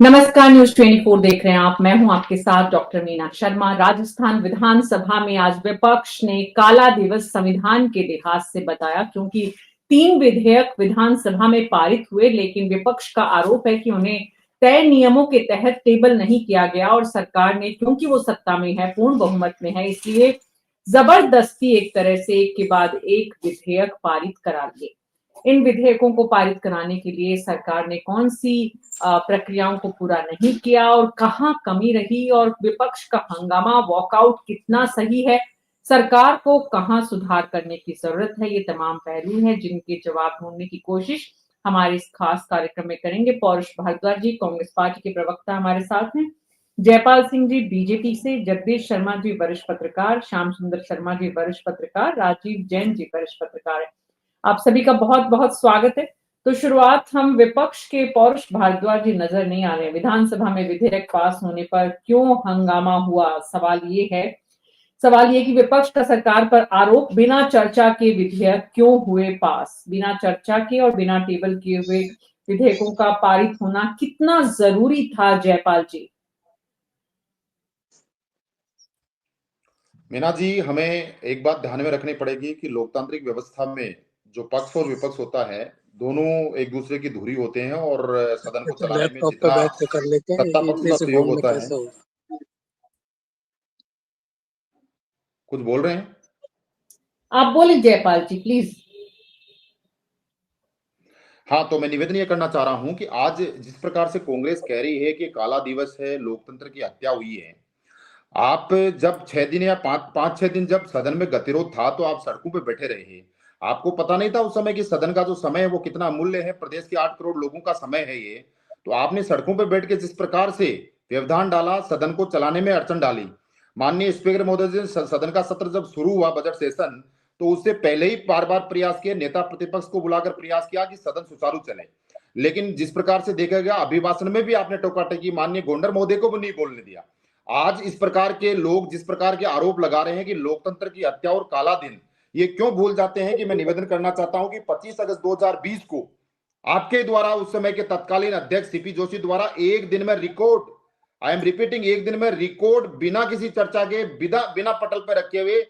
नमस्कार, न्यूज 24 देख रहे हैं आप। मैं हूं आपके साथ डॉक्टर मीना शर्मा। राजस्थान विधानसभा में आज विपक्ष ने काला दिवस संविधान के लिहाज से बताया, क्योंकि 3 विधेयक विधानसभा में पारित हुए, लेकिन विपक्ष का आरोप है कि उन्हें तय नियमों के तहत टेबल नहीं किया गया और सरकार ने, क्योंकि वो सत्ता में है, पूर्ण बहुमत में है, इसलिए जबरदस्ती एक तरह से एक के बाद एक विधेयक पारित करा दिए। इन विधेयकों को पारित कराने के लिए सरकार ने कौन सी प्रक्रियाओं को पूरा नहीं किया और कहां कमी रही, और विपक्ष का हंगामा वॉकआउट कितना सही है, सरकार को कहां सुधार करने की जरूरत है, ये तमाम पहलू हैं जिनके जवाब ढूंढने की कोशिश हमारे इस खास कार्यक्रम में करेंगे। पौरुष भारद्वाज जी कांग्रेस पार्टी के प्रवक्ता हमारे साथ हैं, जयपाल सिंह जी बीजेपी से, जगदीश शर्मा जी वरिष्ठ पत्रकार, श्याम सुंदर शर्मा जी वरिष्ठ पत्रकार, राजीव जैन जी वरिष्ठ पत्रकार है। आप सभी का बहुत बहुत स्वागत है। तो शुरुआत हम विपक्ष के पौरुष भारद्वाज जी नजर नहीं आ रहे। विधानसभा में विधेयक पास होने पर क्यों हंगामा हुआ, सवाल ये कि विपक्ष का सरकार पर आरोप, बिना चर्चा के विधेयक क्यों हुए पास, बिना चर्चा के और बिना टेबल किए हुए विधेयकों का पारित होना कितना जरूरी था, जयपाल जी? मीना जी, हमें एक बात ध्यान में रखनी पड़ेगी कि लोकतांत्रिक व्यवस्था में जो पक्ष और विपक्ष होता है, दोनों एक दूसरे की धुरी होते हैं और सदन को तो चलाने में लैपटॉप पे जितना बैठ के कर लेते हैं, सत्ता पक्ष इतने का से सहयोग फोन में होता है। कैसे होगा? कुछ बोल रहे हैं? आप बोले जयपाल जी प्लीज। हाँ, तो मैं निवेदन ये करना चाह रहा हूं कि आज जिस प्रकार से कांग्रेस कह रही है कि काला दिवस है, लोकतंत्र की हत्या हुई है। आप जब 6 दिन या पांच 6 दिन जब सदन में गतिरोध था, तो आप सड़कों पे बैठे रहे। आपको पता नहीं था उस समय कि सदन का जो समय है वो कितना अमूल्य है, प्रदेश के 8 करोड़ लोगों का समय है ये। तो आपने सड़कों पे बैठ के जिस प्रकार से व्यवधान डाला, सदन को चलाने में अड़चन डाली। माननीय स्पीकर महोदय जी ने सदन का सत्र जब शुरू हुआ, बजट सेशन, तो उससे पहले ही बार बार प्रयास किए, नेता प्रतिपक्ष को बुलाकर प्रयास किया कि सदन सुचारू चले। लेकिन जिस प्रकार से देखा गया, अभिभाषण में भी आपने टोका टेकी, माननीय गोंडर महोदय को भी नहीं बोलने दिया। आज इस प्रकार के लोग जिस प्रकार के आरोप लगा रहे हैं कि लोकतंत्र की हत्या और काला दिन, ये क्यों भूल जाते हैं कि मैं निवेदन करना चाहता हूं कि 25 अगस्त 2020 को आपके द्वारा, उस समय के तत्कालीन अध्यक्ष सीपी जोशी द्वारा, एक दिन में रिकॉर्ड, आई एम रिपीटिंग, एक दिन में रिकॉर्ड, बिना किसी चर्चा के, बिना बिना पटल पर रखे हुए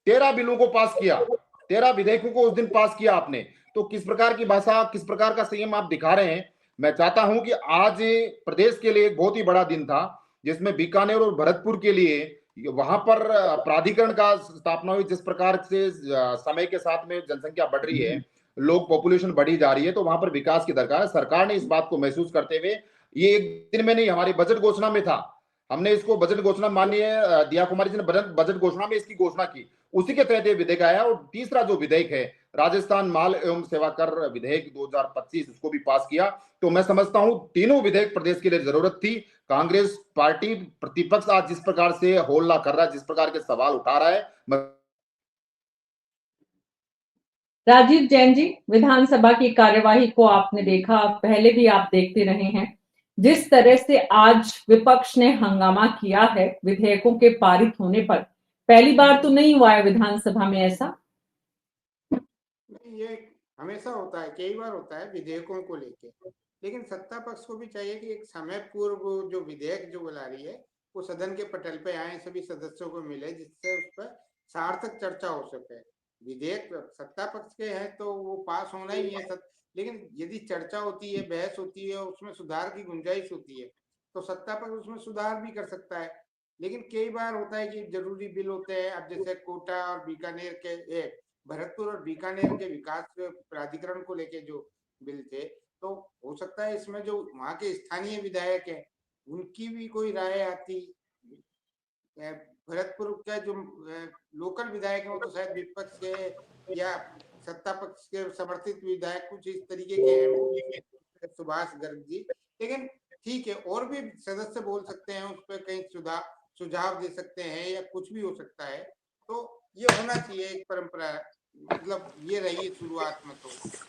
13 बिलों को पास किया। 13 विधेयकों को उस दिन पास किया आपने। तो किस प्रकार की भाषा, किस प्रकार का संयम आप दिखा रहे हैं। मैं चाहता हूं कि आज प्रदेश के लिए एक बहुत ही बड़ा दिन था, जिसमें बीकानेर और भरतपुर के लिए वहां पर प्राधिकरण का स्थापना हुई। जिस प्रकार से समय के साथ में जनसंख्या बढ़ रही है, लोग पॉपुलेशन बढ़ी जा रही है, तो वहां पर विकास की दरकार है। सरकार ने इस बात को महसूस करते हुए, ये एक दिन में नहीं, हमारी बजट घोषणा में था, हमने इसको बजट घोषणा, माननीय दिया कुमारी जी ने बजट घोषणा में इसकी घोषणा की, उसी के तहत ये विधेयक आया। और तीसरा जो विधेयक है, राजस्थान माल एवं सेवा कर विधेयक 2025, उसको भी पास किया। तो मैं समझता हूं तीनों विधेयक प्रदेश के लिए जरूरत थी। कांग्रेस पार्टी प्रतिपक्ष आज जिस प्रकार से होल्ला कर रहा है, जिस प्रकार के सवाल उठा रहा है। राजीव जैन जी, विधानसभा की कार्यवाही को आपने देखा, पहले भी आप देखते रहे हैं, जिस तरह से आज विपक्ष ने हंगामा किया है विधेयकों के पारित होने पर, पहली बार तो नहीं हुआ है विधानसभा में ऐसा। ये हमेशा होता है, कई बार होता है विधेयकों को लेके। लेकिन सत्ता पक्ष को भी चाहिए कि एक समय पूर्व जो विधेयक जो बुला रही है वो सदन के पटल पे आए, सभी सदस्यों को मिले, जिससे उस पर सार्थक चर्चा हो सके। विधेयक सत्ता पक्ष के हैं तो वो पास होना ही है लेकिन यदि चर्चा होती है, बहस होती है, उसमें सुधार की गुंजाइश होती है, तो सत्ता पक्ष उसमें सुधार भी कर सकता है। लेकिन कई बार होता है कि जरूरी बिल होते हैं। अब जैसे कोटा और बीकानेर के भरतपुर और बीकानेर के विकास प्राधिकरण को लेके जो बिल थे, तो हो सकता है इसमें जो वहां के स्थानीय विधायक हैं उनकी भी कोई राय आती। भरतपुर का जो लोकल विधायक है वो तो शायद विपक्ष के या सत्ता पक्ष के समर्थित विधायक कुछ इस तरीके के हैं, सुभाष गर्ग जी। लेकिन ठीक है, और भी सदस्य बोल सकते हैं, उस पर कहीं सुझाव दे सकते हैं या कुछ भी हो सकता है। तो ये होना चाहिए एक परंपरा, मतलब ये रही है शुरुआत में तो।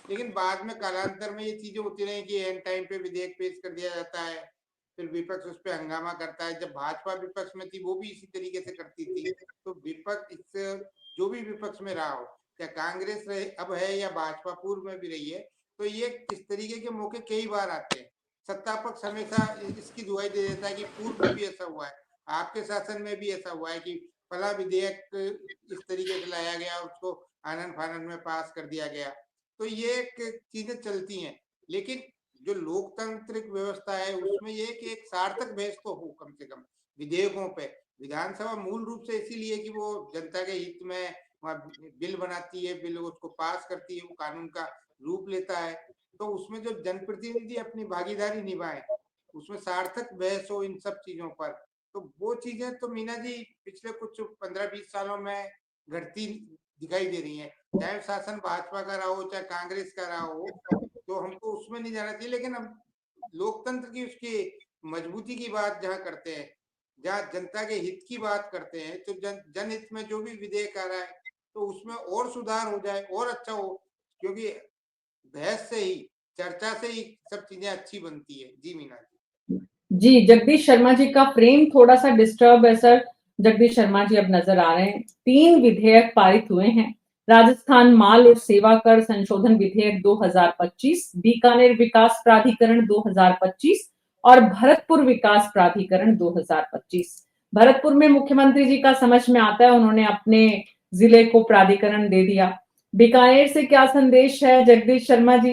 लेकिन बाद में कालांतर में ये चीजें होती रही कि एंड टाइम पे विधेयक पेश कर दिया जाता है, फिर विपक्ष उस पर हंगामा करता है। जब भाजपा विपक्ष में थी वो भी इसी तरीके से करती थी। तो विपक्ष इससे, जो भी विपक्ष में रहा हो, क्या कांग्रेस रहे अब है या भाजपा पूर्व में भी रही है, तो ये इस तरीके के मौके कई बार आते हैं। सत्ता पक्ष हमेशा इसकी दुहाई दे देता है कि पूर्व में भी ऐसा हुआ है, आपके शासन में भी ऐसा हुआ है कि फला विधेयक इस तरीके से लाया गया, उसको आनन फानन में पास कर दिया गया। तो ये एक चीजें चलती हैं, लेकिन जो लोकतांत्रिक व्यवस्था है उसमें ये कि एक सार्थक बहस तो हो कम से कम विधेयकों पे। विधानसभा मूल रूप से इसीलिए कि वो जनता के हित में बिल बनाती है, बिल उसको पास करती है, वो कानून का रूप लेता है। तो उसमें जो जनप्रतिनिधि अपनी भागीदारी निभाए, उसमें सार्थक बहस हो इन सब चीजों पर, तो वो चीजें तो मीना जी पिछले कुछ 15-20 सालों में घटती दिखाई दे रही हैं। चाहे शासन भाजपा का रहा हो, चाहे कांग्रेस का रहा हो, तो हमको उसमें नहीं जाना चाहिए। लेकिन हम लोकतंत्र की उसकी मजबूती की बात जहाँ करते हैं, जहाँ जनता के हित की बात करते हैं, तो जनहित में जो भी विधेयक आ रहा है तो उसमें और सुधार हो जाए और अच्छा हो, क्योंकि बहस से ही, चर्चा से ही सब चीजें अच्छी बनती है। जी मीना जी। जी, जगदीश शर्मा जी का फ्रेम थोड़ा सा डिस्टर्ब है सर। जगदीश शर्मा जी अब नजर आ रहे हैं। 3 विधेयक पारित हुए हैं। राजस्थान माल और सेवा कर संशोधन विधेयक 2025, बीकानेर विकास प्राधिकरण 2025 और भरतपुर विकास प्राधिकरण 2025। भरतपुर में मुख्यमंत्री जी का समझ में आता है, उन्होंने अपने जिले को प्राधिकरण दे दिया। बीकानेर से क्या संदेश है जगदीश शर्मा जी?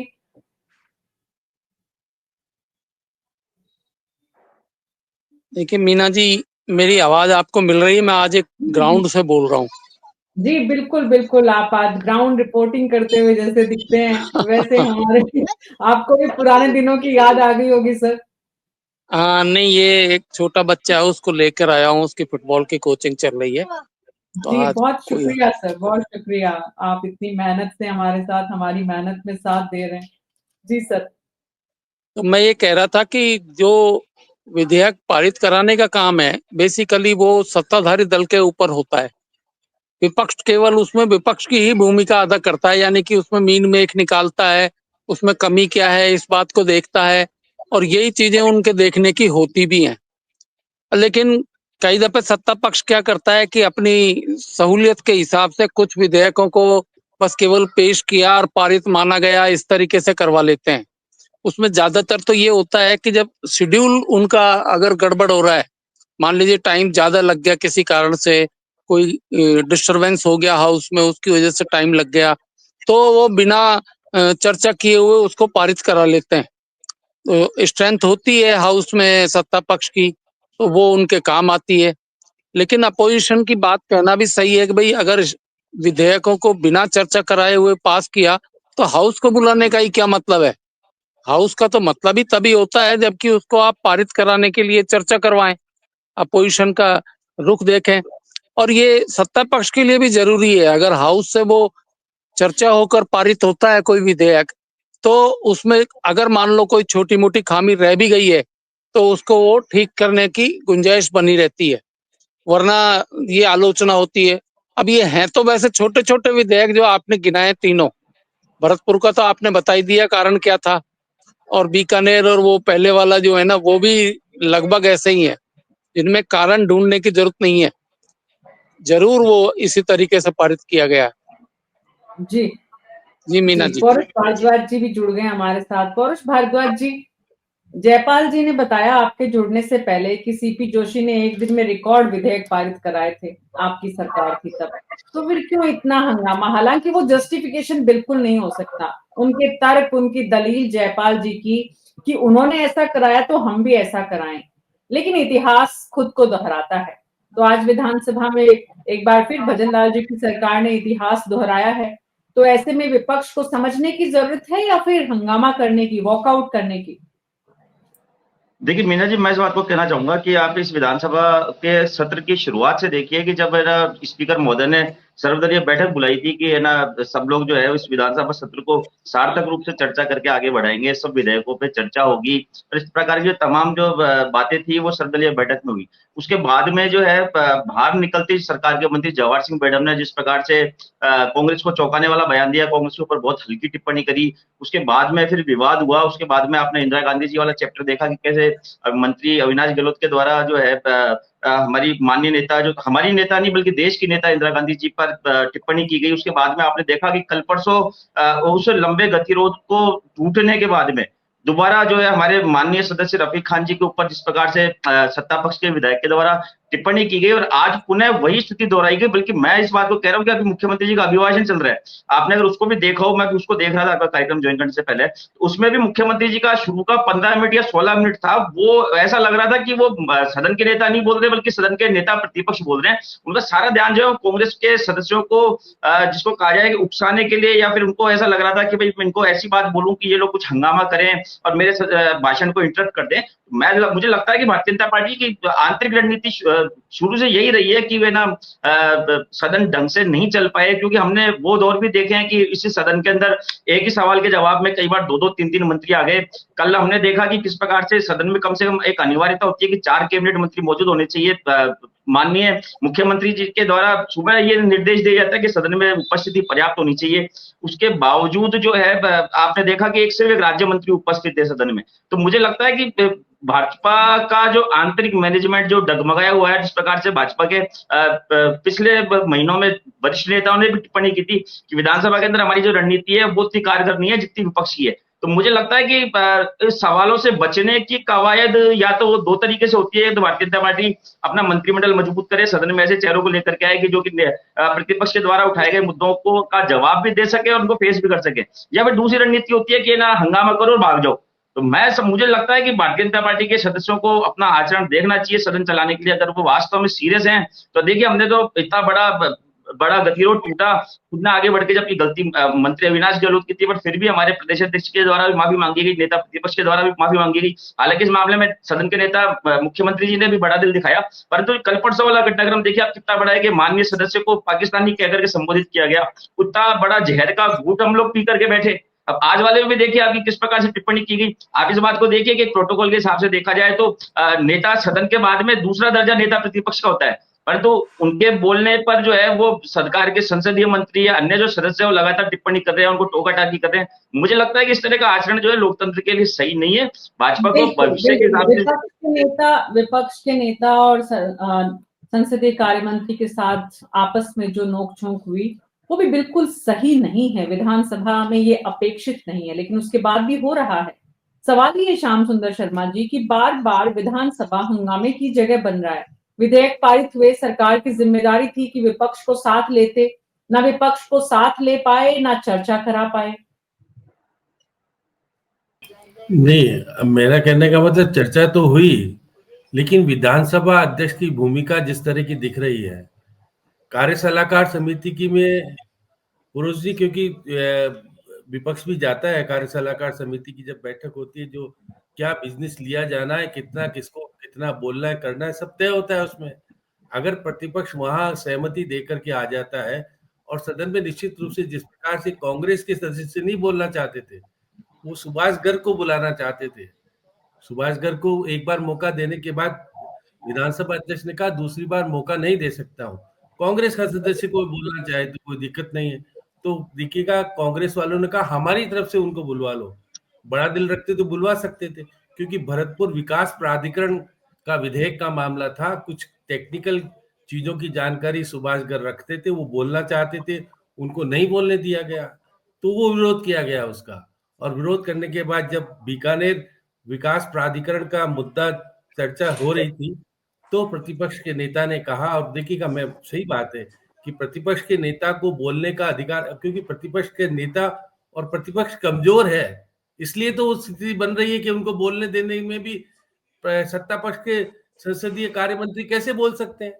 देखिए मीना जी, मेरी आवाज आपको मिल रही है? मैं आज एक ग्राउंड से बोल रहा हूँ। जी बिल्कुल बिल्कुल, आप आज ग्राउंड रिपोर्टिंग करते हुए जैसे दिखते हैं वैसे हमारे आपको भी पुराने दिनों की याद आ गई होगी सर। नहीं, ये एक छोटा बच्चा है, उसको लेकर आया हूँ, उसकी फुटबॉल की कोचिंग चल रही है, तो जी आज बहुत कोई शुक्रिया सर, बहुत शुक्रिया। आप इतनी मेहनत से हमारे साथ, हमारी मेहनत में साथ दे रहे हैं। जी सर। तो मैं ये कह रहा था कि जो विधेयक पारित कराने का काम है, बेसिकली वो सत्ताधारी दल के ऊपर होता है। विपक्ष केवल उसमें विपक्ष की ही भूमिका अदा करता है, यानी कि उसमें मीन मेख निकालता है, उसमें कमी क्या है इस बात को देखता है, और यही चीजें उनके देखने की होती भी हैं। लेकिन कई दफे सत्ता पक्ष क्या करता है कि अपनी सहूलियत के हिसाब से कुछ विधेयकों को बस केवल पेश किया और पारित माना गया, इस तरीके से करवा लेते हैं। उसमें ज्यादातर तो ये होता है कि जब शेड्यूल उनका अगर गड़बड़ हो रहा है, मान लीजिए टाइम ज्यादा लग गया किसी कारण से, कोई डिस्टरबेंस हो गया हाउस में, उसकी वजह से टाइम लग गया, तो वो बिना चर्चा किए हुए उसको पारित करा लेते हैं। तो स्ट्रेंथ होती है हाउस में सत्ता पक्ष की, तो वो उनके काम आती है। लेकिन अपोजिशन की बात कहना भी सही है कि भाई अगर विधेयकों को बिना चर्चा कराए हुए पास किया, तो हाउस को बुलाने का ही क्या मतलब है? हाउस का तो मतलब ही तभी होता है जबकि उसको आप पारित कराने के लिए चर्चा करवाएं, अपोजिशन का रुख देखें। और ये सत्ता पक्ष के लिए भी जरूरी है। अगर हाउस से वो चर्चा होकर पारित होता है कोई विधेयक, तो उसमें अगर मान लो कोई छोटी मोटी खामी रह भी गई है, तो उसको वो ठीक करने की गुंजाइश बनी रहती है, वरना ये आलोचना होती है। अब ये हैं तो वैसे छोटे छोटे विधेयक जो आपने गिनाए तीनों, भरतपुर का तो आपने बता ही दिया कारण क्या था, और बीकानेर और वो पहले वाला जो है ना, वो भी लगभग ऐसे ही है, जिनमें कारण ढूंढने की जरूरत नहीं है, जरूर वो इसी तरीके से पारित किया गया। जी जी मीना जी, जी। पौरुष भारद्वाज जी भी जुड़ गए हमारे साथ। पौरुष भारद्वाज जी, जयपाल जी ने बताया आपके जुड़ने से पहले कि सीपी जोशी ने एक दिन में रिकॉर्ड विधेयक पारित कराए थे, आपकी सरकार थी तब। तो फिर क्यों इतना हंगामा? हालांकि वो जस्टिफिकेशन बिल्कुल नहीं हो सकता। उनके तर्क, उनकी दलील जयपाल जी की कि उन्होंने ऐसा कराया तो हम भी ऐसा कराएं, लेकिन इतिहास खुद को दोहराता है। तो आज विधानसभा में एक बार फिर भजन लाल जी की सरकार ने इतिहास दोहराया है। तो ऐसे में विपक्ष को समझने की जरूरत है या फिर हंगामा करने की, वॉकआउट करने की? देखिए मीना जी, मैं इस बात को कहना चाहूंगा कि आप इस विधानसभा के सत्र की शुरुआत से देखिए कि जब है ना स्पीकर महोदय ने सर्वदलीय बैठक बुलाई थी कि है ना सब लोग जो है इस विधानसभा सत्र को सार्थक रूप से चर्चा करके आगे बढ़ाएंगे, सब विधेयकों पे चर्चा होगी, और इस प्रकार की जो तमाम जो बातें थी वो सर्वदलीय बैठक में हुई। उसके बाद में जो है बाहर निकलती सरकार के मंत्री जवाहर सिंह मैडम ने जिस प्रकार से कांग्रेस को चौंकाने वाला बयान दिया, कांग्रेस के ऊपर बहुत हल्की टिप्पणी करी, उसके बाद में फिर विवाद हुआ। उसके बाद में आपने इंदिरा गांधी जी वाला चैप्टर देखा कि कैसे मंत्री अविनाश गहलोत के द्वारा जो है हमारी माननीय नेता, जो हमारी नेता नहीं बल्कि देश की नेता इंदिरा गांधी जी पर टिप्पणी की गई। उसके बाद में आपने देखा कि कल परसों उस लंबे गतिरोध को टूटने के बाद में दोबारा जो है हमारे माननीय सदस्य रफीक खान जी के ऊपर जिस प्रकार से सत्ता पक्ष के विधायक के द्वारा टिप्पणी की गई और आज पुनः वही स्थिति दोहराई गई। बल्कि मैं इस बात को कह रहा हूं कि अभी मुख्यमंत्री जी का अभिभाषण चल रहा है, आपने अगर उसको भी देखा हो, मैं भी उसको देख रहा था आपका कार्यक्रम ज्वाइन करने से पहले, तो उसमें भी मुख्यमंत्री जी का शुरू का 15 मिनट या 16 मिनट था, वो ऐसा लग रहा था कि वो सदन के नेता नहीं बोल रहे बल्कि सदन के नेता प्रतिपक्ष बोल रहे हैं। उनका सारा ध्यान जो है कांग्रेस के सदस्यों को जिसको कहा जाए कि उकसाने के लिए, या फिर उनको ऐसा लग रहा था कि भाई मैं इनको ऐसी बात बोलूं कि ये लोग कुछ हंगामा करें और मेरे भाषण को इंटरप्ट कर दें। मुझे लगता है कि भारतीय जनता पार्टी की आंतरिक रणनीति शुरू से यही रही है कि वे ना सदन ढंग से नहीं चल पाए, क्योंकि हमने वो दौर भी देखे हैं कि इसी सदन के अंदर एक ही सवाल के जवाब में कई बार 2-2, 3-3 मंत्री आ गए। कल हमने देखा कि किस प्रकार से सदन में कम से कम एक अनिवार्यता होती है कि 4 कैबिनेट मंत्री मौजूद होने चाहिए। माननीय मुख्यमंत्री जी के द्वारा सुबह ये निर्देश दिया जाता है कि सदन में उपस्थिति पर्याप्त होनी चाहिए। उसके बावजूद जो है आपने देखा कि एक से एक राज्य मंत्री उपस्थित है सदन में। तो मुझे लगता है कि भाजपा का जो आंतरिक मैनेजमेंट जो डगमगाया हुआ है, जिस प्रकार से भाजपा के पिछले महीनों में वरिष्ठ नेताओं ने भी टिप्पणी की थी कि विधानसभा के अंदर हमारी जो रणनीति है वो उतनी कारगर नहीं है जितनी विपक्ष की है। तो मुझे लगता है कि इस सवालों से बचने की कवायद या तो वो 2 तरीके से होती है। तो भारतीय जनता पार्टी अपना मंत्रिमंडल मजबूत करे, सदन में ऐसे चेहरों को लेकर के आए कि जो कि प्रतिपक्ष के द्वारा उठाए गए मुद्दों को का जवाब भी दे सके और उनको फेस भी कर सके। या फिर दूसरी रणनीति होती है कि ना हंगामा करो और भाग जाओ। तो मुझे लगता है कि भारतीय जनता पार्टी के सदस्यों को अपना आचरण देखना चाहिए सदन चलाने के लिए। अगर वो वास्तव में सीरियस हैं तो देखिए, हमने तो इतना बड़ा गतिरोध टूटा, खुद ने आगे बढ़ के जबकि गलती मंत्री अविनाश गहलोत की थी, पर फिर भी हमारे प्रदेश अध्यक्ष के द्वारा भी माफी मांगी गई, नेता प्रतिपक्ष के द्वारा भी माफी मांगी गई। हालांकि इस मामले में सदन के नेता मुख्यमंत्री जी ने भी बड़ा दिल दिखाया, परंतु कल परसों वाला घटनाक्रम देखिए आप कितना बड़ा है कि माननीय सदस्य को पाकिस्तानी कहकर के संबोधित किया गया। उतना बड़ा जहर का घूंट हम लोग पी करके बैठे। अब आज वाले में भी देखिए आपकी किस प्रकार से टिप्पणी की गई। आप इस बात को देखिए कि प्रोटोकॉल के हिसाब से देखा जाए तो नेता सदन के बाद में दूसरा दर्जा नेता प्रतिपक्ष का होता है, परंतु उनके बोलने पर जो है वो सरकार के संसदीय मंत्री या अन्य जो सदस्य है वो लगातार टिप्पणी कर रहे हैं, उनको टोका-टाकी कर रहे हैं। मुझे लगता है कि इस तरह का आचरण जो है लोकतंत्र के लिए सही नहीं है। भाजपा को भविष्य के हिसाब से विपक्ष के नेता और संसदीय कार्य मंत्री के साथ आपस में जो नोक-झोंक हुई वो भी बिल्कुल सही नहीं है। विधानसभा में ये अपेक्षित नहीं है, लेकिन उसके बाद भी हो रहा है। सवाल ये श्याम सुंदर शर्मा जी की बार-बार विधानसभा हंगामे की जगह बन रहा है। विधेयक पारित हुए, सरकार की जिम्मेदारी थी कि विपक्ष को साथ लेते, ना विपक्ष को साथ ले पाए, ना चर्चा करा पाए। नहीं, मेरा कहने का मतलब चर्चा तो हुई, लेकिन विधानसभा अध्यक्ष की भूमिका जिस तरह की दिख रही है, कार्य सलाहकार समिति की में पुरुष जी, क्योंकि विपक्ष भी जाता है कार्य सलाहकार समिति की जब बैठक होती है, जो क्या बिजनेस लिया जाना है, कितना किसको कितना बोलना है करना है, सब तय होता है उसमें। अगर प्रतिपक्ष वहां सहमति देकर के आ जाता है और सदन में निश्चित रूप से जिस प्रकार से कांग्रेस के सदस्य नहीं बोलना चाहते थे, वो सुभाष गर्ग को बुलाना चाहते थे। सुभाष गर्ग को एक बार मौका देने के बाद विधानसभा अध्यक्ष ने कहा दूसरी बार मौका नहीं दे सकता हूँ। कांग्रेस का सदस्य कोई बोलना चाहे तो कोई दिक्कत नहीं है। तो देखिएगा, कांग्रेस वालों ने कहा हमारी तरफ से उनको बुलवा लो। बड़ा दिल रखते तो बुलवा सकते थे, क्योंकि भरतपुर विकास प्राधिकरण का विधेयक का मामला था। कुछ टेक्निकल चीजों की जानकारी सुभाष गर्ग रखते थे, वो बोलना चाहते थे, उनको नहीं बोलने दिया गया, तो वो विरोध किया गया उसका। और विरोध करने के बाद जब बीकानेर विकास प्राधिकरण का मुद्दा चर्चा हो रही थी, तो प्रतिपक्ष के नेता ने कहा, और देखिएगा मैं सही बात है कि प्रतिपक्ष के नेता को बोलने का अधिकार, क्योंकि प्रतिपक्ष के नेता और प्रतिपक्ष कमजोर है, इसलिए तो वो स्थिति बन रही है कि उनको बोलने देने में भी सत्ता पक्ष के संसदीय कार्य मंत्री कैसे बोल सकते हैं,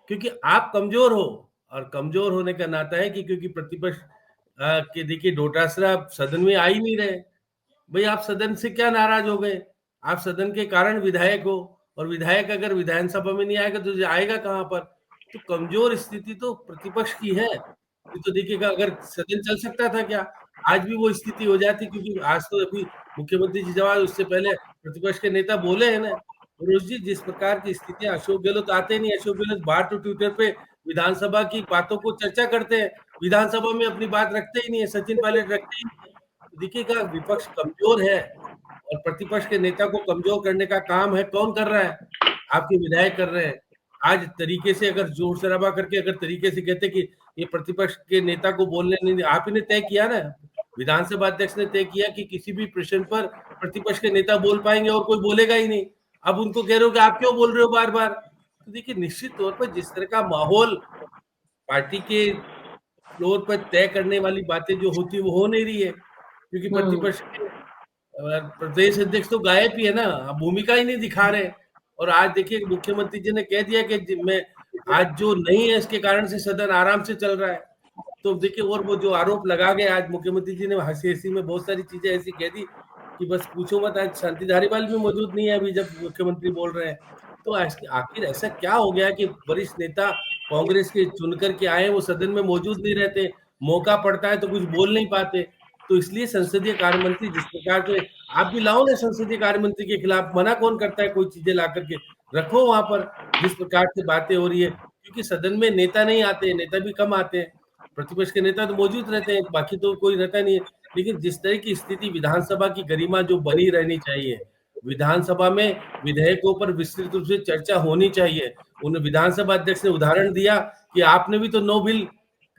क्योंकि आप कमजोर हो। और कमजोर होने का नाता है कि क्योंकि प्रतिपक्ष के देखिए डोटासरा सदन में आ ही नहीं रहे। भाई आप सदन से क्या नाराज हो गए? आप सदन के कारण विधायक हो, और विधायक अगर विधानसभा में नहीं आएगा तो आएगा कहां पर? तो कमजोर स्थिति तो प्रतिपक्ष की है। तो देखिएगा, अगर सदन चल सकता था क्या? आज भी वो स्थिति हो जाती, क्योंकि आज तो अभी मुख्यमंत्री जी जवाब उससे पहले प्रतिपक्ष के नेता बोले हैं ना, मनोज जी, जिस प्रकार की स्थितियां, अशोक गहलोत आते नहीं, अशोक गहलोत बाहर तो ट्विटर पे विधानसभा की बातों को चर्चा करते हैं, विधानसभा में अपनी बात रखते ही नहीं है, सचिन पायलट रखते ही नहीं है। देखिएगा, विपक्ष कमजोर है और प्रतिपक्ष के नेता को कमजोर करने का काम है कौन कर रहा है? आपके विधायक कर रहे हैं। आज तरीके से अगर जोर शराबा करके अगर तरीके से कहते कि ये प्रतिपक्ष के नेता को बोलने नहीं, आप ही ने तय किया ना, विधानसभा अध्यक्ष ने तय किया कि किसी भी प्रश्न पर प्रतिपक्ष के नेता बोल पाएंगे और कोई बोलेगा ही नहीं। अब उनको कह रहे हो कि आप क्यों बोल रहे हो बार बार। तो देखिए, निश्चित तौर पर जिस तरह का माहौल पार्टी के फ्लोर पर तय करने वाली बातें जो होती है वो हो नहीं रही है, क्योंकि प्रतिपक्ष के प्रदेश अध्यक्ष तो गायब ही है ना, अब भूमिका ही नहीं दिखा रहे। और आज देखिए मुख्यमंत्री जी ने कह दिया कि मैं आज जो नहीं है इसके कारण से सदन आराम से चल रहा है। तो देखिए, और वो जो आरोप लगा गए आज मुख्यमंत्री जी ने हंसी हंसी में बहुत सारी चीजें ऐसी कह दी कि बस पूछो मत। आज शांति धारीवाल भी मौजूद नहीं है अभी जब मुख्यमंत्री बोल रहे हैं। तो आखिर ऐसा क्या हो गया कि वरिष्ठ नेता कांग्रेस के चुनकर के आए, वो सदन में मौजूद नहीं रहते, मौका पड़ता है तो कुछ बोल नहीं पाते। तो इसलिए संसदीय कार्य मंत्री जिस प्रकार से आप भी लाओ ना, संसदीय कार्य मंत्री के खिलाफ मना कौन करता है, कोई चीजें ला करके रखो वहां पर। जिस प्रकार से बातें हो रही है, क्योंकि सदन में नेता नहीं आते, नेता भी कम आते हैं, प्रतिपक्ष के नेता तो मौजूद रहते हैं, बाकी तो कोई रहता नहीं है। लेकिन जिस तरह की स्थिति विधानसभा की गरिमा जो बनी रहनी चाहिए, विधानसभा में विधेयकों पर विस्तृत रूप से चर्चा होनी चाहिए। उन विधानसभा अध्यक्ष ने उदाहरण दिया कि आपने भी तो 9 बिल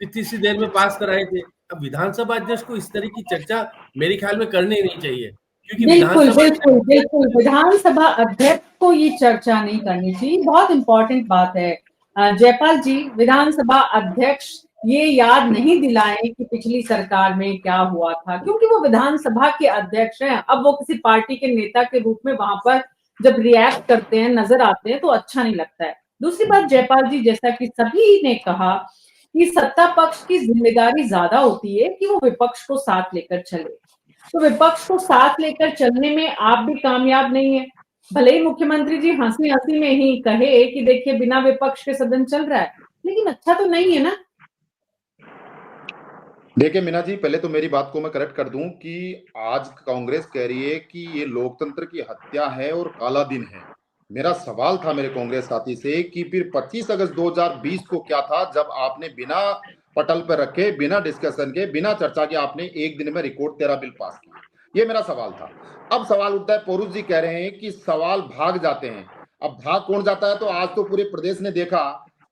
कितनी सी देर में पास कराए थे। अब विधानसभा अध्यक्ष को इस तरह की चर्चा मेरे ख्याल में करनी नहीं चाहिए, क्योंकि बिल्कुल बिल्कुल बिल्कुल विधानसभा अध्यक्ष को ये चर्चा नहीं करनी चाहिए। बहुत इंपॉर्टेंट बात है जयपाल जी, विधानसभा अध्यक्ष ये याद नहीं दिलाएं कि पिछली सरकार में क्या हुआ था, क्योंकि वो विधानसभा के अध्यक्ष हैं। अब वो किसी पार्टी के नेता के रूप में वहां पर जब रिएक्ट करते हैं, नजर आते हैं, तो अच्छा नहीं लगता है। दूसरी बात जयपाल जी, जैसा कि सभी ने कहा कि सत्ता पक्ष की जिम्मेदारी ज्यादा होती है कि वो विपक्ष को साथ लेकर चले। तो विपक्ष को साथ लेकर चलने में आप भी कामयाब नहीं है। भले ही मुख्यमंत्री जी हंसी हंसी में ही कहे कि देखिए बिना विपक्ष के सदन चल रहा है, लेकिन अच्छा तो नहीं है ना। देखिए मीना जी, पहले तो मेरी बात को मैं करेक्ट कर दूं कि आज कांग्रेस कह रही है कि ये लोकतंत्र की हत्या है और काला दिन है। मेरा सवाल था मेरे कांग्रेस साथी से कि फिर 25 अगस्त 2020 को क्या था, जब आपने बिना पटल पर रखे, बिना डिस्कशन के, बिना चर्चा के आपने एक दिन में रिकॉर्ड 13 बिल पास किए। ये मेरा सवाल था। अब सवाल उठता है, पौरुष जी कह रहे हैं कि सवाल भाग जाते हैं। अब भाग कौन जाता है? तो आज तो पूरे प्रदेश ने देखा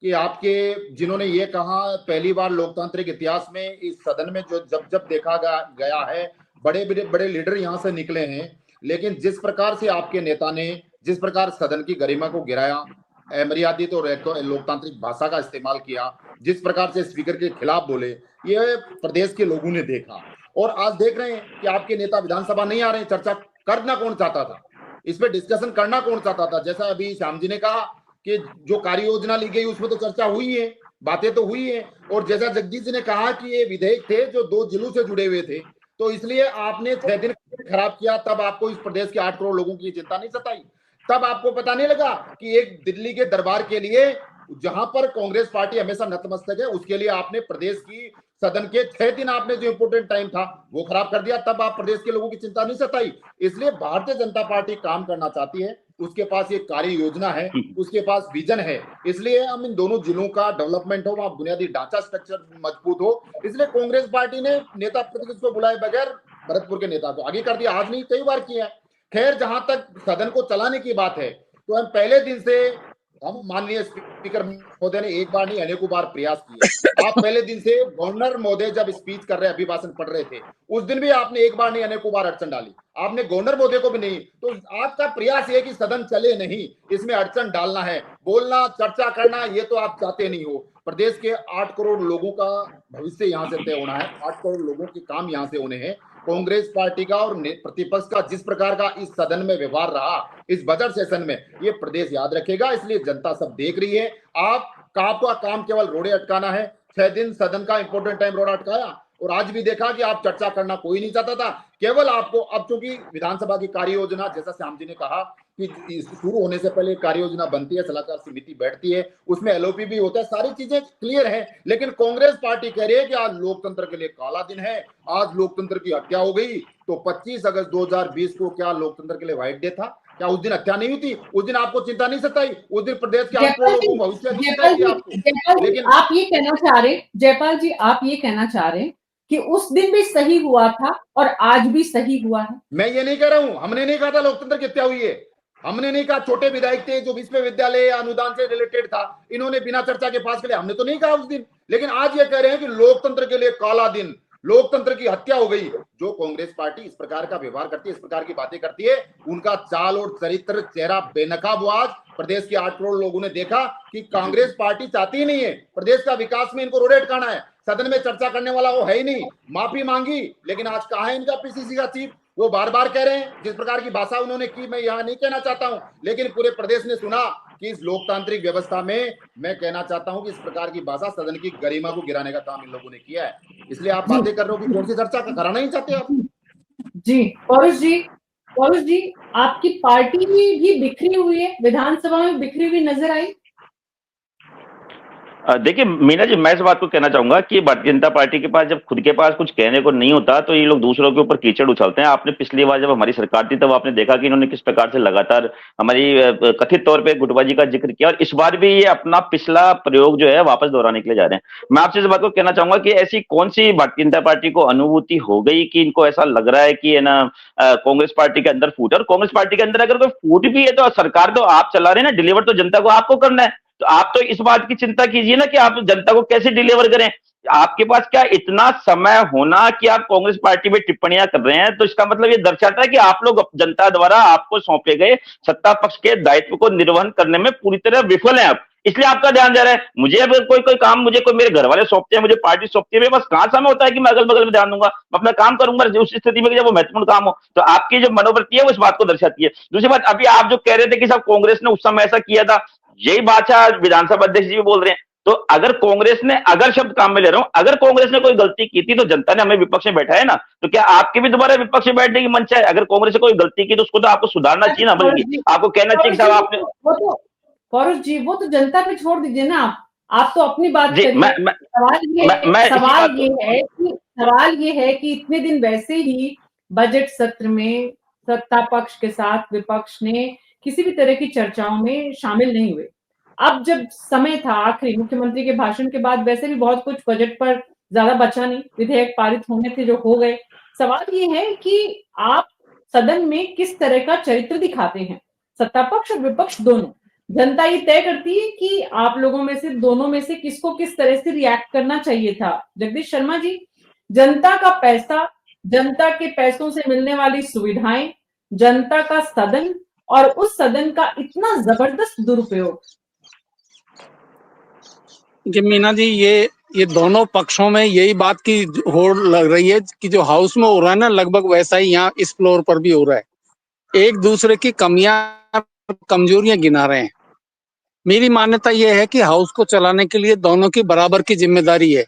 कि आपके जिन्होंने ये कहा, पहली बार लोकतांत्रिक इतिहास में इस सदन में जो जब जब देखा गया है, बड़े बड़े लीडर यहाँ से निकले हैं, लेकिन जिस प्रकार से आपके नेता ने जिस प्रकार सदन की गरिमा को गिराया, अमर्यादित और लोकतांत्रिक भाषा का इस्तेमाल किया, जिस प्रकार से स्पीकर के खिलाफ बोले, ये प्रदेश के लोगों ने देखा। और आज देख रहे हैं कि आपके नेता विधानसभा नहीं आ रहे हैं। चर्चा करना कौन चाहता था? इस पे डिस्कशन करना कौन चाहता था? जैसा अभी श्याम जी ने कहा कि जो कार्य योजना ली गई उसमें तो चर्चा हुई है, बातें तो हुई है। और जैसा जगदीश जी ने कहा कि ये विधेयक थे जो 2 जिलों से जुड़े हुए थे, तो इसलिए आपने 6 दिन खराब किया। तब आपको इस प्रदेश के 8 करोड़ लोगों की चिंता नहीं सताई? तब आपको पता नहीं लगा कि एक दिल्ली के दरबार के लिए, जहां पर कांग्रेस पार्टी हमेशा नतमस्तक है, उसके लिए आपने प्रदेश की सदन के 6 दिन आपने जो इंपोर्टेंट टाइम था वो खराब कर दिया। तब आप प्रदेश के लोगों की चिंता नहीं सताई। इसलिए भारतीय जनता पार्टी काम करना चाहती है, उसके पास एक कार्य योजना है, उसके पास विजन है। इसलिए हम इन दोनों जिलों का डेवलपमेंट हो, वहां बुनियादी ढांचा स्ट्रक्चर मजबूत हो। इसलिए कांग्रेस पार्टी ने नेता प्रतिपक्ष को बुलाए बगैर भरतपुर के नेता को आगे कर दिया। आज नहीं, कई बार किया है। खैर, जहां तक सदन को चलाने की बात है, तो हम पहले दिन से, हम माननीय स्पीकर महोदय ने एक बार नहीं अनेकों बार प्रयास किए। आप पहले दिन से गवर्नर महोदय जब स्पीच कर रहे, अभिभाषण पढ़ रहे थे, उस दिन भी आपने एक बार नहीं अनेकों बार अड़चन डाली। आपने गवर्नर महोदय को भी नहीं। तो आपका प्रयास ये कि सदन चले नहीं, इसमें अड़चन डालना है, बोलना, चर्चा करना, ये तो आप चाहते नहीं हो। प्रदेश के 8 करोड़ लोगों का भविष्य यहाँ से तय होना है, 8 करोड़ लोगों के काम यहाँ से होने हैं। कांग्रेस पार्टी का और प्रतिपक्ष का जिस प्रकार का इस सदन में व्यवहार रहा, इस बजट सेशन में, ये प्रदेश याद रखेगा। इसलिए जनता सब देख रही है। आपका काम केवल रोड़े अटकाना है। 6 दिन सदन का इंपोर्टेंट टाइम रोड़ा अटकाया, और आज भी देखा कि आप चर्चा करना कोई नहीं चाहता था। केवल आपको अब, चूंकि विधानसभा की कार्य योजना, जैसा श्याम जी ने कहा कि शुरू होने से पहले कार्य योजना बनती है, सलाहकार समिति बैठती है, उसमें एलओपी भी होता है, सारी चीजें क्लियर है। लेकिन कांग्रेस पार्टी कह रही है कि आज लोकतंत्र के लिए काला दिन है, आज लोकतंत्र की हत्या हो गई। तो 25 अगस्त 2020 को क्या लोकतंत्र के लिए व्हाइट डे था? क्या उस दिन हत्या नहीं हुई थी? उस दिन आपको चिंता नहीं सताई? उस दिन प्रदेश के भविष्य की चिंता थी आपको? लेकिन आप ये कहना चाह रहे, जयपाल जी आप ये कहना चाह रहे कि उस दिन भी सही हुआ था और आज भी सही हुआ है? मैं ये नहीं कह रहा हूं। हमने नहीं कहा था लोकतंत्र की हत्या हुई है। हमने नहीं कहा छोटे विधायक थे जो विश्वविद्यालय अनुदान से रिलेटेड था, इन्होंने बिना चर्चा के पास कर लिया, हमने तो नहीं कहा उस दिन। लेकिन आज ये कह रहे हैं कि लोकतंत्र के लिए काला दिन, लोकतंत्र की हत्या हो गई। जो कांग्रेस पार्टी इस प्रकार का व्यवहार करती है, इस प्रकार की बातें करती है, उनका चाल और चरित्र चेहरा बेनकाब हुआ। आज प्रदेश के 8 करोड़ लोगों ने देखा कि कांग्रेस पार्टी चाहती ही नहीं है प्रदेश का विकास में, इनको रोडेट करना है, सदन में चर्चा करने वाला वो है ही नहीं। माफी मांगी, लेकिन आज कहां है इनका पीसीसी का चीफ? वो बार बार कह रहे हैं, जिस प्रकार की भाषा उन्होंने की मैं यहां नहीं कहना चाहता हूं, लेकिन पूरे प्रदेश ने सुना कि इस लोकतांत्रिक व्यवस्था में मैं कहना चाहता हूं कि इस प्रकार की भाषा सदन की गरिमा को गिराने का काम इन लोगों ने किया है। इसलिए आप बातें कर रहे हो कि कौन सी चर्चा कराना ही चाहते आप? जी पौरुष जी, आपकी पार्टी भी बिखरी हुई है, विधानसभा में बिखरी हुई नजर आई। देखिए मीना जी, मैं इस बात को कहना चाहूंगा कि भारतीय जनता पार्टी के पास जब खुद के पास कुछ कहने को नहीं होता तो ये लोग दूसरों के ऊपर कीचड़ उछलते हैं। आपने पिछली बार जब हमारी सरकार थी तब आपने देखा कि इन्होंने किस प्रकार से लगातार हमारी कथित तौर पे गुटबाजी का जिक्र किया, और इस बार भी ये अपना पिछला प्रयोग जो है वापस दोहराने के लिए जा रहे हैं। मैं आपसे इस बात को कहना चाहूंगा कि ऐसी कौन सी भारतीय जनता पार्टी को अनुभूति हो गई कि इनको ऐसा लग रहा है कि है ना कांग्रेस पार्टी के अंदर फूट है, और कांग्रेस पार्टी के अंदर अगर कोई फूट भी है तो सरकार तो आप चला रहे हैं ना, डिलीवर तो जनता को आपको करना है। तो आप तो इस बात की चिंता कीजिए ना कि आप जनता को कैसे डिलीवर करें। आपके पास क्या इतना समय होना कि आप कांग्रेस पार्टी में टिप्पणियां कर रहे हैं, तो इसका मतलब ये दर्शाता है कि आप लोग जनता द्वारा आपको सौंपे गए सत्ता पक्ष के दायित्व को निर्वहन करने में पूरी तरह विफल हैं आप, इसलिए आपका ध्यान जा रहा है। मुझे अगर कोई काम मुझे कोई मेरे घर वाले सौंपते हैं, मुझे पार्टी सौंपती है, मेरे पास कहां समय होता है कि मैं अगल बगल में ध्यान दूंगा। मैं अपना काम करूंगा उस स्थिति में जब वो महत्वपूर्ण काम हो। तो आपकी जो मनोवृत्ति है वो इस बात को दर्शाती है। दूसरी बात, अभी आप जो कह रहे थे कि साहब कांग्रेस ने उस समय ऐसा किया था, यही बात आज विधानसभा अध्यक्ष जी भी बोल रहे हैं। तो अगर कांग्रेस ने, अगर शब्द काम में ले रहा हूं, अगर कांग्रेस ने कोई गलती की थी तो जनता ने हमें विपक्ष में बैठा है ना, तो क्या आपके भी दोबारा विपक्ष में बैठने की मंच है? अगर कांग्रेस ने कोई गलती की तो उसको तो आपको सुधारना चाहिए ना, बल्कि आपको कहना चाहिए कि साहब आपने। पौरुष जी, वो तो जनता पे छोड़ दीजिए ना, आप तो अपनी बात जी, करिए। सवाल ये है कि इतने दिन वैसे ही बजट सत्र में सत्ता पक्ष के साथ विपक्ष ने किसी भी तरह की चर्चाओं में शामिल नहीं हुए। अब जब समय था आखिरी मुख्यमंत्री के भाषण के बाद, वैसे भी बहुत कुछ बजट पर ज्यादा बचा नहीं, विधेयक पारित होने थे जो हो गए। सवाल ये है कि आप सदन में किस तरह का चरित्र दिखाते हैं, सत्ता पक्ष और विपक्ष दोनों। जनता ये तय करती है कि आप लोगों में से, दोनों में से किसको किस तरह से रिएक्ट करना चाहिए था। जगदीश शर्मा जी, जनता का पैसा, जनता के पैसों से मिलने वाली सुविधाएं, जनता का सदन और उस सदन का इतना जबरदस्त दुरुपयोग। जी मीना जी, ये दोनों पक्षों में यही बात की होड़ लग रही है कि जो हाउस में हो रहा है ना, लगभग वैसा ही यहाँ इस फ्लोर पर भी हो रहा है। एक दूसरे की कमियां कमजोरियां गिना रहे हैं। मेरी मान्यता यह है कि हाउस को चलाने के लिए दोनों की बराबर की जिम्मेदारी है।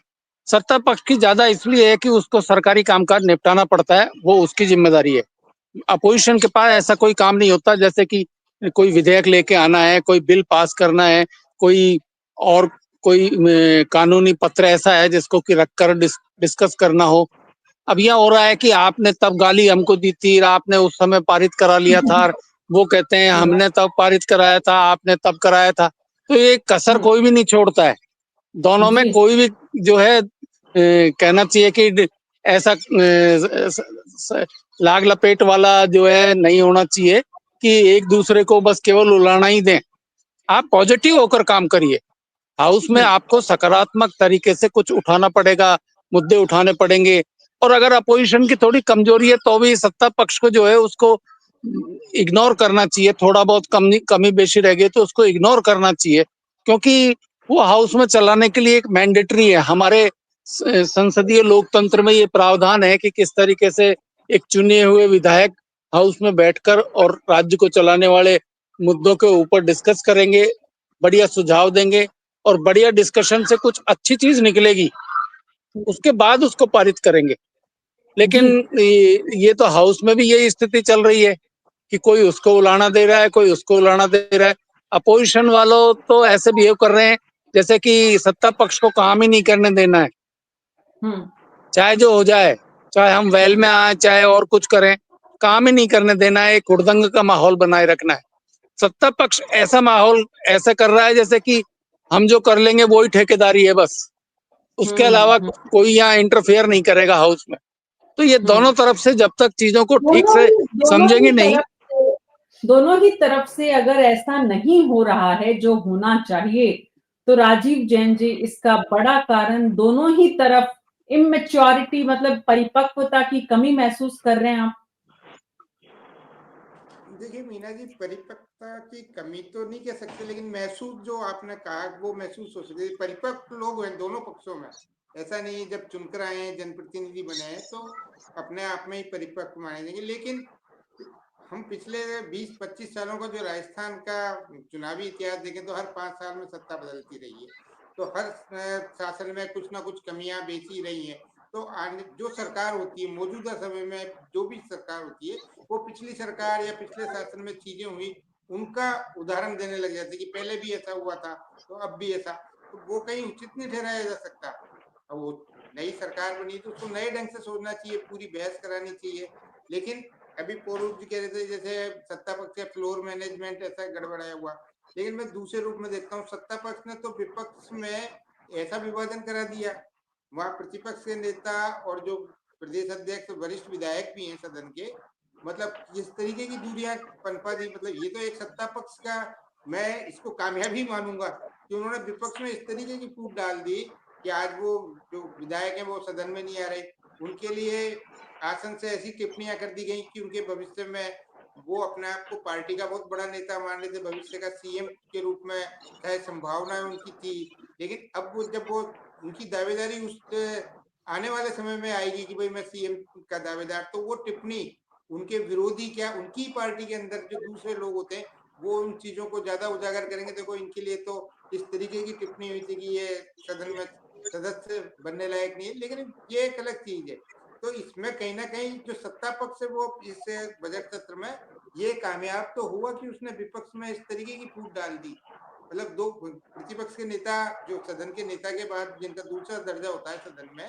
सत्ता पक्ष की ज्यादा इसलिए है कि उसको सरकारी कामकाज निपटाना पड़ता है, वो उसकी जिम्मेदारी है। अपोजिशन के पास ऐसा कोई काम नहीं होता, जैसे कि कोई विधेयक लेके आना है, कोई बिल पास करना है, कोई कानूनी पत्र ऐसा है जिसको कि रखकर डिस्कस करना हो। अब यह हो रहा है कि आपने तब गाली हमको दी थी, आपने उस समय पारित करा लिया था, वो कहते हैं हमने तब पारित कराया था, आपने तब कराया था। तो ये कसर कोई भी नहीं छोड़ता है। दोनों में कोई भी जो है कहना चाहिए कि ऐसा लाग लपेट वाला जो है नहीं होना चाहिए कि एक दूसरे को बस केवल उलाना ही दें। आप पॉजिटिव होकर काम करिए। हाउस में आपको सकारात्मक तरीके से कुछ उठाना पड़ेगा, मुद्दे उठाने पड़ेंगे। और अगर अपोजिशन की थोड़ी कमजोरी है तो भी सत्ता पक्ष को जो है उसको इग्नोर करना चाहिए। थोड़ा बहुत कमी बेशी रह गई तो उसको इग्नोर करना चाहिए, क्योंकि वो हाउस में चलाने के लिए एक मैंडेटरी है। हमारे संसदीय लोकतंत्र में ये प्रावधान है कि किस तरीके से एक चुने हुए विधायक हाउस में बैठकर और राज्य को चलाने वाले मुद्दों के ऊपर डिस्कस करेंगे, बढ़िया सुझाव देंगे, और बढ़िया डिस्कशन से कुछ अच्छी चीज निकलेगी, उसके बाद उसको पारित करेंगे। लेकिन ये तो हाउस में भी यही स्थिति चल रही है कि कोई उसको उलाना दे रहा है, कोई उसको उलाना दे रहा है। अपोजिशन वालों तो ऐसे बिहेव कर रहे हैं जैसे कि सत्ता पक्ष को काम ही नहीं करने देना है, चाहे जो हो जाए, चाहे हम वेल में आए, चाहे और कुछ करें, काम ही नहीं करने देना है, एक हुड़दंग का माहौल बनाए रखना है। सत्ता पक्ष ऐसा माहौल ऐसा कर रहा है जैसे कि हम जो कर लेंगे वो ही ठेकेदारी है बस, उसके अलावा कोई यहाँ इंटरफेयर नहीं करेगा हाउस में। तो ये दोनों तरफ से जब तक चीजों को ठीक से समझेंगे नहीं, दोनों ही तरफ से अगर ऐसा नहीं हो रहा है जो होना चाहिए, तो राजीव जैन जी, इसका बड़ा कारण दोनों ही तरफ इमेच्योरिटी मतलब परिपक्वता की कमी महसूस कर रहे हैं आप? देखिए मीना जी, परिपक्वता की कमी तो नहीं कह सकते, लेकिन महसूस जो आपने कहा वो महसूस हो सकती है। परिपक्व लोग हैं दोनों पक्षों में, ऐसा नहीं है जब चुनकर आए हैं जनप्रतिनिधि बने हैं तो अपने आप में ही परिपक्व माने जाएंगे। लेकिन हम पिछले 20-25 सालों का जो राजस्थान का चुनावी इतिहास देखें तो हर 5 साल में सत्ता बदलती रही है, तो हर शासन में कुछ ना कुछ कमियां बेची रही हैं। तो जो सरकार होती है मौजूदा समय में, जो भी सरकार होती है वो पिछली सरकार या पिछले शासन में चीजें हुई उनका उदाहरण देने लग जाते कि पहले भी ऐसा हुआ था तो अब भी ऐसा, तो वो कहीं उचित नहीं ठहराया जा सकता। अब वो नई सरकार बनी तो उसको नए ढंग से सोचना चाहिए, पूरी बहस करानी चाहिए। लेकिन अभी पोरूप जी कह रहे थे जैसे सत्ता पक्ष का फ्लोर मैनेजमेंट ऐसा गड़बड़ाया हुआ, लेकिन मैं दूसरे रूप में देखता हूँ सत्ता पक्ष ने तो विपक्ष में ऐसा विभाजन करा दिया, वहां प्रतिपक्ष के नेता और जो प्रदेश अध्यक्ष वरिष्ठ विधायक भी हैं सदन के, मतलब इस तरीके की दूरियां पनपा दी। मतलब ये तो एक सत्ता पक्ष का मैं इसको कामयाबी मानूंगा कि उन्होंने विपक्ष में इस तरीके की फूट डाल दी कि आज वो जो विधायक हैं वो सदन में नहीं आ रहे, उनके लिए आसन से ऐसी टिप्पणियां कर दी गई कि उनके भविष्य में वो अपने आप को पार्टी का बहुत बड़ा नेता मान रहे थे, भविष्य का सीएम के रूप में शायद संभावनाएं उनकी थी। लेकिन अब वो जब वो उनकी दावेदारी उस आने वाले समय में आएगी कि भाई मैं सीएम का दावेदार, तो वो टिप्पणी उनके विरोधी क्या उनकी पार्टी के अंदर जो दूसरे लोग होते हैं वो उन चीजों को ज्यादा उजागर करेंगे। देखो इनके लिए तो इस तरीके की टिप्पणी हुई थी कि ये सदन में सदस्य बनने लायक नहीं है, लेकिन ये एक अलग चीज है। तो इसमें कहीं ना कहीं जो सत्ता पक्ष है वो इस बजट सत्र में ये कामयाब तो हुआ कि उसने विपक्ष में इस तरीके की फूट डाल दी। मतलब दो प्रतिपक्ष के नेता जो सदन के नेता के बाद जिनका दूसरा दर्जा होता है सदन में,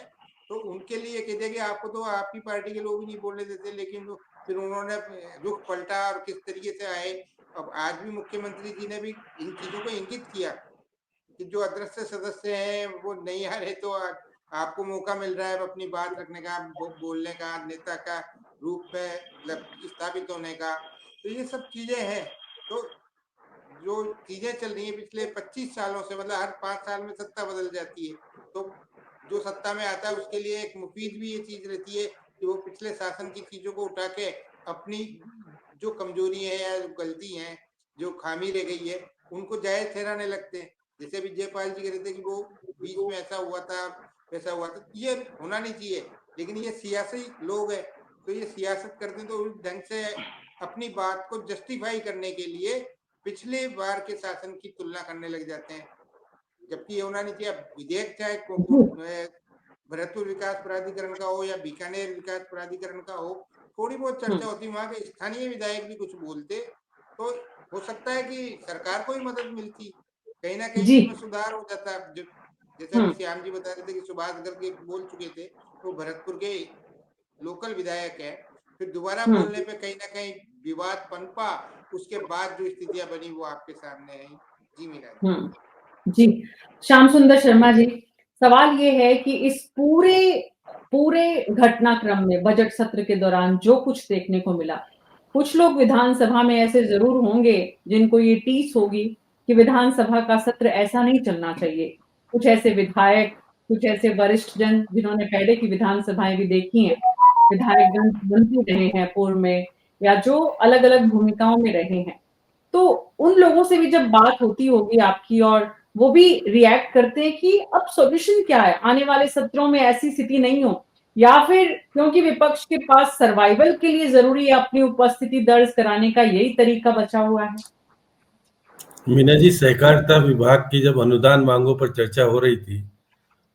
तो उनके लिए कह दिया कि आपको तो आपकी पार्टी के लोग नहीं बोलने देते, लेकिन तो फिर उन्होंने रुख पलटा और किस तरीके से आए। अब आज भी मुख्यमंत्री जी ने भी इन चीजों को इंगित किया कि जो अदृश्य सदस्य हैं वो नहीं आ रहे, तो आपको मौका मिल रहा है अपनी बात रखने का, बोलने का, नेता का रूप में मतलब स्थापित होने का। तो ये सब चीजें हैं। तो जो चीजें चल रही है पिछले 25 सालों से, मतलब हर 5 साल में सत्ता बदल जाती है, तो जो सत्ता में आता है उसके लिए एक मुफीद भी ये चीज रहती है कि वो पिछले शासन की चीजों को उठा के अपनी जो कमजोरी है या जो गलती है, जो खामी रह गई है, उनको जायज ठहराने लगते हैं। जैसे अभी जयपाल जी कह रहे थे कि वो बीच में ऐसा हुआ था वैसा हुआ था, ये होना नहीं चाहिए। लेकिन ये सियासी लोग हैं तो ये सियासत करते हैं, तो उस ढंग से अपनी बात को जस्टिफाई करने के लिए पिछले बार के शासन की तुलना करने लग जाते हैं, जबकि ये होना नहीं चाहिए। विधेयक चाहे भरतपुर विकास प्राधिकरण का हो या बीकानेर विकास प्राधिकरण का हो, थोड़ी बहुत चर्चा होती, वहां के स्थानीय विधायक भी कुछ बोलते तो हो सकता है कि सरकार को ही मदद मिलती, कहीं ना कहीं इसमें सुधार हो जाता। जैसे अभी श्याम जी बता रहे थे कि सुभाष गर्ग बोल चुके थे, तो भरतपुर के लोकल विधायक है, फिर दोबारा बोलने पे कहीं ना कहीं विवाद पनपा, उसके बाद जो स्थितियां बनी वो आपके सामने है। जी मीना जी, श्याम सुंदर शर्मा जी, सवाल ये है कि इस पूरे घटनाक्रम में बजट सत्र के दौरान जो कुछ देखने को मिला, कुछ लोग विधानसभा में ऐसे जरूर होंगे जिनको ये टीस होगी कि विधानसभा का सत्र ऐसा नहीं चलना चाहिए। कुछ ऐसे विधायक, कुछ ऐसे वरिष्ठ जन जिन्होंने पहले की विधानसभाएं भी देखी हैं, विधायकगण मंत्री रहे हैं पूर्व में या जो अलग-अलग भूमिकाओं में रहे हैं, तो उन लोगों से भी जब बात होती होगी आपकी और वो भी रिएक्ट करते हैं कि अब सॉल्यूशन क्या है, आने वाले सत्रों में ऐसी स्थिति नहीं हो, या फिर क्योंकि विपक्ष के पास सर्वाइवल के लिए जरूरी है अपनी उपस्थिति दर्ज कराने का यही तरीका बचा हुआ है। मीना जी, सहकारिता विभाग की जब अनुदान मांगों पर चर्चा हो रही थी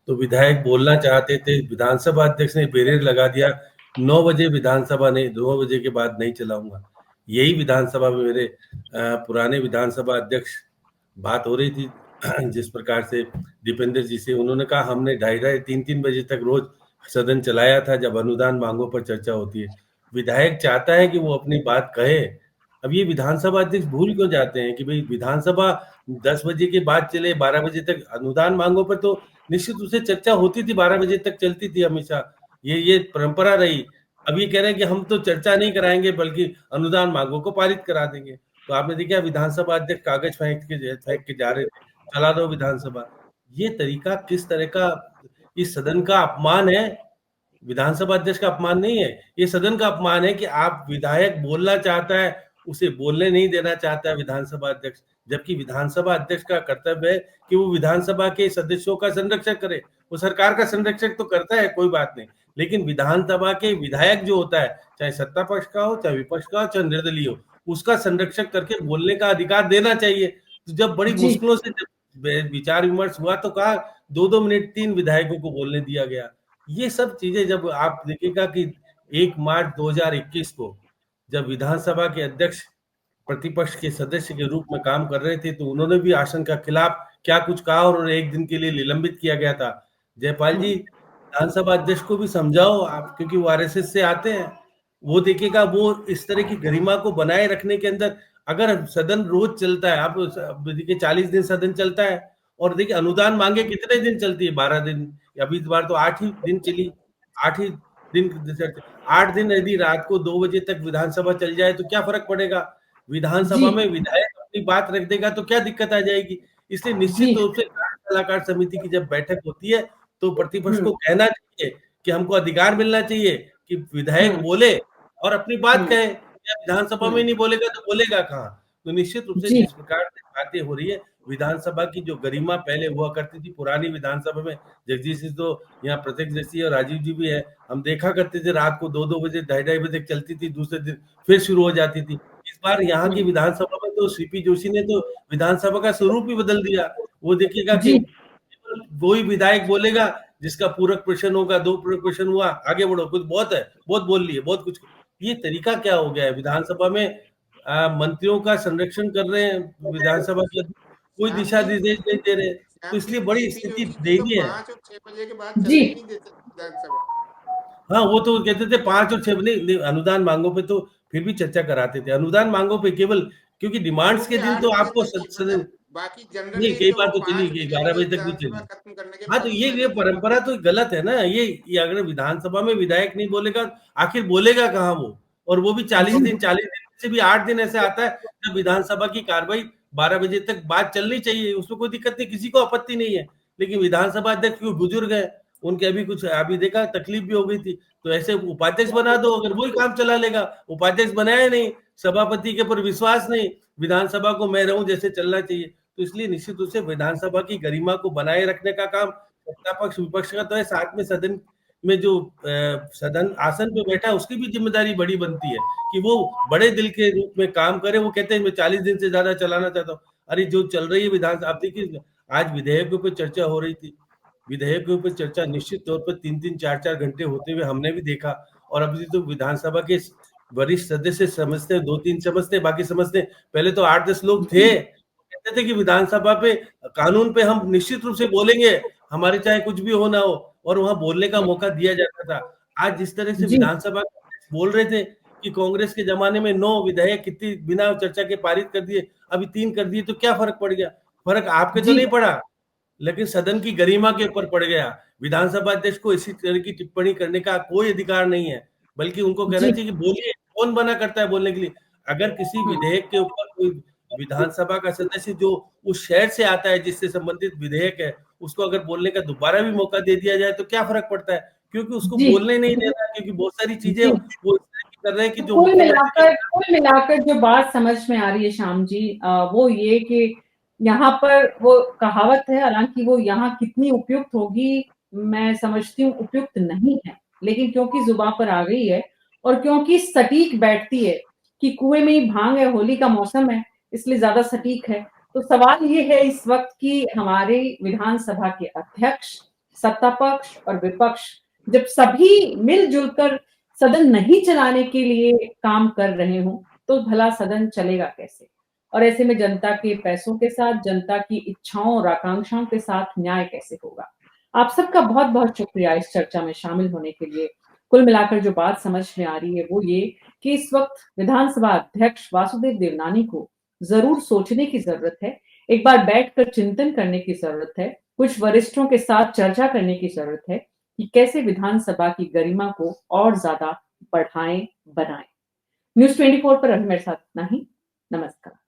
तो विधायक बोलना चाहते थे, विधानसभा अध्यक्ष ने बैरियर लगा दिया, 9 बजे विधानसभा नहीं, 2 बजे के बाद नहीं चलाऊंगा। यही विधानसभा में मेरे पुराने विधानसभा अध्यक्ष बात हो रही थी जिस प्रकार से दीपेंद्र जी से, उन्होंने कहा हमने 2:30-3 बजे तक रोज सदन चलाया था जब अनुदान मांगों पर चर्चा होती है। विधायक चाहता है कि वो अपनी बात कहे। अब ये विधानसभा अध्यक्ष भूल क्यों जाते हैं कि भाई विधानसभा 10 बजे के बाद चले, 12 बजे तक अनुदान मांगों पर तो निश्चित रूप से चर्चा होती थी, 12 बजे तक चलती थी हमेशा, ये परंपरा रही। अब ये कह रहे हैं कि हम तो चर्चा नहीं कराएंगे बल्कि अनुदान मांगों को पारित करा देंगे। तो आपने देखा विधानसभा अध्यक्ष कागज फेंक के जा रहे थे, चला दो विधानसभा। ये तरीका किस तरह का इस सदन का अपमान है, विधानसभा अध्यक्ष का अपमान नहीं है, ये सदन का अपमान है कि आप विधायक बोलना चाहता है, उसे बोलने नहीं देना चाहता है विधानसभा अध्यक्ष, जबकि विधानसभा अध्यक्ष का कर्तव्य है कि वो विधानसभा के सदस्यों का संरक्षण करे। वो सरकार का संरक्षण तो करता है, कोई बात नहीं, लेकिन विधानसभा के विधायक जो होता है, चाहे सत्ता पक्ष का हो, चाहे विपक्ष का हो, चाहे निर्दलीय हो, उसका संरक्षण करके बोलने का अधिकार देना चाहिए। तो जब बड़ी जी। मुश्किलों से जब विचार विमर्श हुआ तो कहा 2-2 मिनट 3 विधायकों को बोलने दिया गया। ये सब चीजें जब आप देखिएगा कि 1 मार्च 2021 को जब विधानसभा के अध्यक्ष प्रतिपक्ष के सदस्य के रूप में काम कर रहे थे, तो उन्होंने भी आसन के खिलाफ क्या कुछ कहा और उन्हें 1 दिन के लिए निलंबित किया गया था। जयपाल जी, विधानसभा अध्यक्ष को भी समझाओ आप, क्योंकि वो आरएसएस से आते हैं। वो देखिएगा, वो इस तरह की गरिमा को बनाए रखने के अंदर, अगर सदन रोज चलता है, आप देखिए 40 दिन सदन चलता है, और देखिए अनुदान मांगे कितने दिन चलती है, 12 दिन, अभी इस बार तो 8 ही दिन चली, 8 ही दिन, 8 दिन यदि रात को 2 बजे तक विधानसभा चल जाए तो क्या फर्क पड़ेगा? विधानसभा जी। में विधायक अपनी बात रख देगा तो क्या दिक्कत आ जाएगी? इसलिए निश्चित जी। रूप से कार्य सलाहकार समिति की जब बैठक होती है तो प्रतिपक्ष को हम्म। कहना चाहिए कि हमको अधिकार मिलना चाहिए कि विधायक हम्म। बोले और अपनी बात हम्म। कहे। या विधानसभा में नहीं बोलेगा तो बोलेगा कहाँ? तो निश्चित रूप से जी। जिस प्रकार से बातें हो रही है, विधानसभा की जो गरिमा पहले हुआ करती थी पुरानी विधानसभा में, जगदीश जी तो यहाँ प्रत्यक्षदर्शी और राजीव जी भी है, हम देखा करते थे रात को 2-2 बजे 2:30 बजे तक चलती थी, दूसरे दिन फिर शुरू हो जाती थी। इस बार यहाँ की विधानसभा में तो सीपी जोशी ने तो विधानसभा का स्वरूप ही बदल दिया। वो देखिएगा कि जी। वही विधायक बोलेगा जिसका पूरक प्रश्न होगा, 2 पूरक प्रश्न हुआ, आगे बढ़ो, कुछ बहुत है, बहुत बोल लिए, बहुत कुछ। ये तरीका क्या हो गया है? विधानसभा में मंत्रियों का संरक्षण कर रहे हैं विधानसभा के, कोई श्याम दिशा जी, निर्देश नहीं दे रहे, तो श्याम जी, इसलिए बड़ी सीपी स्थिति जोशी जी तो दयनीय है। 5 और 6 बजे के बाद जी। चलने ही नहीं देते विधानसभा। हाँ, वो तो कहते थे 5 और 6 नहीं, अनुदान मांगों पे तो फिर भी चर्चा कराते थे। अनुदान मांगों पे केवल क्योंकि डिमांड्स वो के भी दिन 8 तो बजे आपको तक ही, सदन, मतलब बाकी नहीं, जनरली कई तो बार तो चली 5 गई, बजे 12 के बजे तक भी विधानसभा चली। खत्म करने के हाँ, बाद तो में ये जाते थे। परंपरा तो गलत है ना। ये अगर विधानसभा में विधायक नहीं बोलेगा, आखिर बोलेगा कहाँ वो? और वो भी 40 दिन, 40 दिन से भी 8 दिन ऐसे आता है जब विधानसभा की कार्रवाई 12 बजे तक बात चलनी चाहिए, उसमें कोई दिक्कत नहीं, किसी को आपत्ति नहीं है। लेकिन विधानसभा अध्यक्ष क्यों बुजुर्ग है, उनके अभी कुछ अभी देखा तकलीफ भी हो गई थी, तो ऐसे उपाध्यक्ष बना दो, अगर वही काम चला लेगा। उपाध्यक्ष बनाया नहीं, सभापति के ऊपर विश्वास नहीं, विधानसभा को मैं रहूं जैसे चलना चाहिए। तो इसलिए निश्चित रूप से विधानसभा की गरिमा को बनाए रखने का काम सत्ता पक्ष विपक्ष का तो है, साथ में सदन में जो सदन आसन पे बैठा है उसकी भी जिम्मेदारी बड़ी बनती है कि वो बड़े दिल के रूप में काम करे। वो कहते हैं मैं 40 दिन से ज्यादा चलाना चाहता हूँ। अरे जो चल रही है विधानसभा, आप देखिए आज विधेयकों पर चर्चा हो रही थी, विधेयकों पर चर्चा निश्चित तौर पर 3-3 4-4 घंटे होते हुए हमने भी देखा। और अभी तो विधानसभा के वरिष्ठ सदस्य समझते हैं, 2-3 समझते हैं, बाकी समझते हैं। पहले तो 8-10 लोग थे, कहते थे कि विधानसभा पे कानून पे हम निश्चित रूप से बोलेंगे, हमारे चाहे कुछ भी हो ना हो, और वहां बोलने का मौका दिया जाता था। आज जिस तरह से जी। विधानसभा बोल रहे थे कि कांग्रेस के जमाने में 9 विधेयक कितनी बिना चर्चा के पारित कर दिए, अभी 3 कर दिए, तो क्या फर्क पड़ गया? फर्क आपके तो जी। नहीं पड़ा, लेकिन सदन की गरिमा के ऊपर पड़ गया। विधानसभा अध्यक्ष को इसी तरह की टिप्पणी करने का कोई अधिकार नहीं है, बल्कि उनको कहना जी। चाहिए कि बोलिए, कौन मना करता है बोलने के लिए? अगर किसी विधेयक के ऊपर कोई विधानसभा का सदस्य जो उस शहर से आता है जिससे संबंधित विधेयक है, उसको अगर बोलने का दोबारा भी मौका दे दिया जाए तो क्या फर्क पड़ता है? क्योंकि उसको जी। बोलने नहीं देना, क्योंकि बहुत सारी चीजें जी। वो इस तरह की कर रहे हैं कि तो जो मुख्यमंत्री कुल मिलाकर जो बात समझ में आ रही है श्याम जी, वो ये कि यहाँ पर वो कहावत है, हालांकि वो यहाँ कितनी उपयुक्त होगी मैं समझती हूँ उपयुक्त नहीं है, लेकिन क्योंकि जुबान पर आ गई है और क्योंकि सटीक बैठती है कि कुएं में ही भांग है, होली का मौसम है, इसलिए ज्यादा सटीक है। तो सवाल ये है इस वक्त कि हमारे विधानसभा के अध्यक्ष, सत्ता पक्ष और विपक्ष जब सभी मिलजुल कर सदन नहीं चलाने के लिए काम कर रहे हों, तो भला सदन चलेगा कैसे? और ऐसे में जनता के पैसों के साथ, जनता की इच्छाओं और आकांक्षाओं के साथ न्याय कैसे होगा? आप सबका बहुत-बहुत शुक्रिया इस चर्चा में शामिल होने के लिए। कुल मिलाकर जो बात समझ में आ रही है वो ये कि इस वक्त विधानसभा अध्यक्ष वासुदेव देवनानी को जरूर सोचने की जरूरत है, एक बार बैठकर चिंतन करने की जरूरत है, कुछ वरिष्ठों के साथ चर्चा करने की जरूरत है कि कैसे विधानसभा की गरिमा को और ज्यादा बढ़ाएं, बनाएं। न्यूज़ 24 पर अभी मेरे साथ इतना ही। नमस्कार।